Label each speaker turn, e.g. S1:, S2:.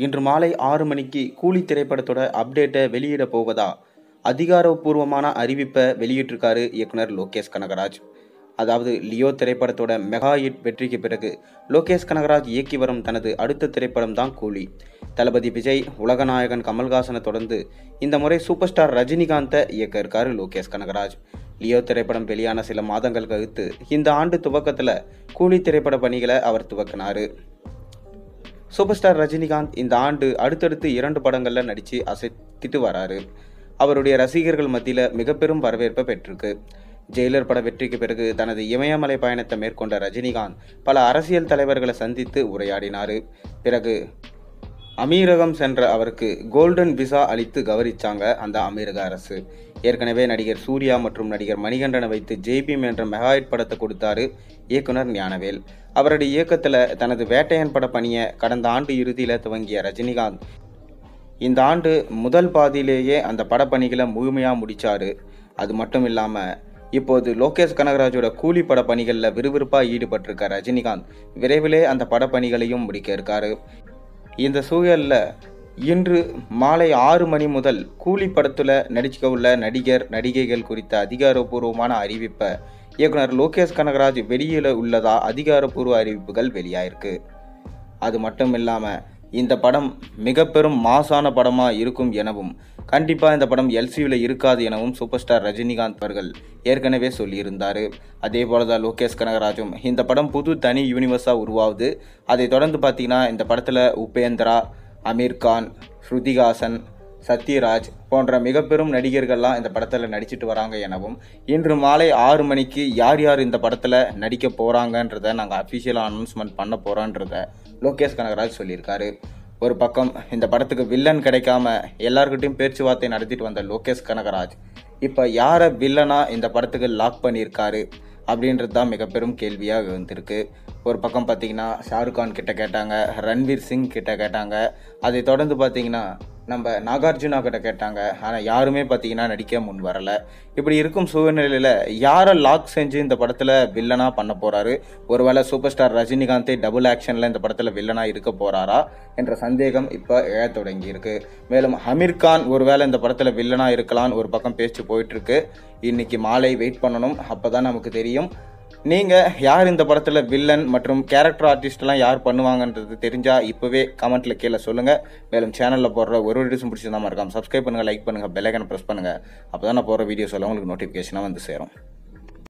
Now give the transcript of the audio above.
S1: இன்று மாலை 6 மணிக்கு கூலி திரைப்படத்தோட அப்டேட்டை வெளியிட போவதா அதிகாரப்பூர்வமான அறிவிப்பை வெளியிட்டிருக்காரு இயக்குனர் லோகேஷ் கனகராஜ். அதாவது லியோ திரைப்படத்தோட மெகா ஹிட் வெற்றிக்கு பிறகு லோகேஷ் கனகராஜ் இயக்கி வரும் தனது அடுத்த திரைப்படம் தான் கூலி. தளபதி விஜய், உலகநாயகன் கமல்ஹாசனை தொடர்ந்து இந்த முறை சூப்பர் ஸ்டார் ரஜினிகாந்தை இயக்க இருக்காரு லோகேஷ் கனகராஜ். லியோ திரைப்படம் வெளியான சில மாதங்கள் கழித்து இந்த ஆண்டு துவக்கத்தில் கூலி திரைப்பட பணிகளை அவர் துவக்கினார். சூப்பர் ஸ்டார் ரஜினிகாந்த் இந்த ஆண்டு அடுத்தடுத்து 2 படங்களில் நடித்து அசைத்திட்டு வராரு. அவருடைய ரசிகர்கள் மத்தியில் மிக பெரும் வரவேற்பை பெற்றிருக்கு. ஜெயிலர் பட வெற்றிக்கு பிறகு தனது இமயமலை பயணத்தை மேற்கொண்ட ரஜினிகாந்த் பல அரசியல் தலைவர்களை சந்தித்து உரையாடினார். பிறகு அமீரகம் சென்ற அவருக்கு கோல்டன் விசா அளித்து கௌரவிச்சாங்க அந்த அமீரக அரசு. ஏற்கனவே நடிகர் சூர்யா மற்றும் நடிகர் மணிகண்டனை வைத்து ஜெய்பீம் என்ற மெகா ஹிட் படத்தை கொடுத்தாரு இயக்குனர் ஞானவேல். அவருடைய இயக்கத்தில் தனது வேட்டையன் பட பணியை கடந்த ஆண்டு இறுதியில் துவங்கிய ரஜினிகாந்த் இந்த ஆண்டு முதல் பாதியிலேயே அந்த படப்பணிகளை முழுமையாக முடித்தார். அது மட்டும் இல்லாமல் இப்போது லோகேஷ் கனகராஜோட கூலி பட பணிகளில் விறுவிறுப்பாக ஈடுபட்டிருக்க ரஜினிகாந்த் விரைவிலே அந்த படப்பணிகளையும் முடிக்க இருக்காரு. இந்த சூழலில் இன்று மாலை 6 மணி முதல் கூலி படத்தில் நடிக்க உள்ள நடிகர் நடிகைகள் குறித்த அதிகாரப்பூர்வமான அறிவிப்பை இயக்குனர் லோகேஷ் கனகராஜ் வெளியிட உள்ளதா அதிகாரப்பூர்வ அறிவிப்புகள் வெளியாயிருக்கு. அது மட்டும் இல்லாமல் இந்த படம் மிக பெரும் மாசான படமாக இருக்கும் எனவும் கண்டிப்பாக இந்த படம் எல்சியூவில் இருக்காது எனவும் சூப்பர் ஸ்டார் ரஜினிகாந்த் அவர்கள் ஏற்கனவே சொல்லியிருந்தார். அதே போல தான் லோகேஷ் கனகராஜும் இந்த படம் புது தனி யூனிவர்ஸாக உருவாகுது. அதை தொடர்ந்து பார்த்தீங்கன்னா இந்த படத்தில் உபேந்திரா, அமீர்கான், ஸ்ருதிஹாசன், சத்யராஜ் போன்ற மிக பெரும் நடிகர்கள்லாம் இந்த படத்தில் நடிச்சிட்டு வராங்க எனவும் இன்று மாலை 6 மணிக்கு யார் யார் இந்த படத்தில் நடிக்க போகிறாங்கன்றதை நாங்கள் அஃபிஷியலாக அனௌன்ஸ்மெண்ட் பண்ண போகிறோன்றத லோகேஷ் கனகராஜ் சொல்லியிருக்காரு. ஒரு பக்கம் இந்த படத்துக்கு வில்லன் கிடைக்காம எல்லார்கிட்டையும் பேச்சுவார்த்தை நடத்திட்டு வந்த லோகேஷ் கனகராஜ் இப்போ யாரை வில்லனாக இந்த படத்துக்கு லாக் பண்ணியிருக்காரு அப்படின்றது தான் மிக பெரும் கேள்வியாக வந்திருக்கு. ஒரு பக்கம் பார்த்தீங்கன்னா ஷாருக்கான் கிட்ட கேட்டாங்க, ரன்வீர் சிங் கிட்ட கேட்டாங்க, அதை தொடர்ந்து பார்த்தீங்கன்னா நம்ம நாகார்ஜுனா கிட்ட கேட்டாங்க. ஆனால் யாருமே பார்த்தீங்கன்னா நடிக்க முன் வரலை. இப்படி இருக்கும் சூழ்நிலையில் யாரை லாக் செஞ்சு இந்த படத்தில் வில்லனாக பண்ண போகிறாரு, ஒருவேளை சூப்பர் ஸ்டார் ரஜினிகாந்தே டபுள் ஆக்ஷனில் இந்த படத்தில் வில்லனாக இருக்க போகிறாரா என்ற சந்தேகம் இப்போ எழத் தொடங்கியிருக்கு. மேலும் அமீர்கான் ஒருவேளை இந்த படத்தில் வில்லனாக இருக்கலான்னு ஒரு பக்கம் பேச்சு போயிட்டுருக்கு. இன்னைக்கு மாலை வெயிட் பண்ணணும், அப்போ தான் நமக்கு தெரியும். நீங்கள் யார் இந்த படத்தில் வில்லன் மற்றும் கேரக்டர் ஆர்டிஸ்ட்லாம் யார் பண்ணுவாங்கன்றது தெரிஞ்சால் இப்போவே கமெண்ட்டில் கீழே சொல்லுங்கள். மேலும் சேனலில் போடுற ஒரு வீடியோஸும் பிடிச்சிருந்தா மறக்காம சப்ஸ்கிரைப் பண்ணுங்கள், லைக் பண்ணுங்கள், பெல் ஐகானை ப்ரெஸ் பண்ணுங்கள். அப்போ தான் நான் போடுற வீடியோஸ் எல்லாம் உங்களுக்கு நோட்டிஃபிகேஷனாக வந்து சேரும்.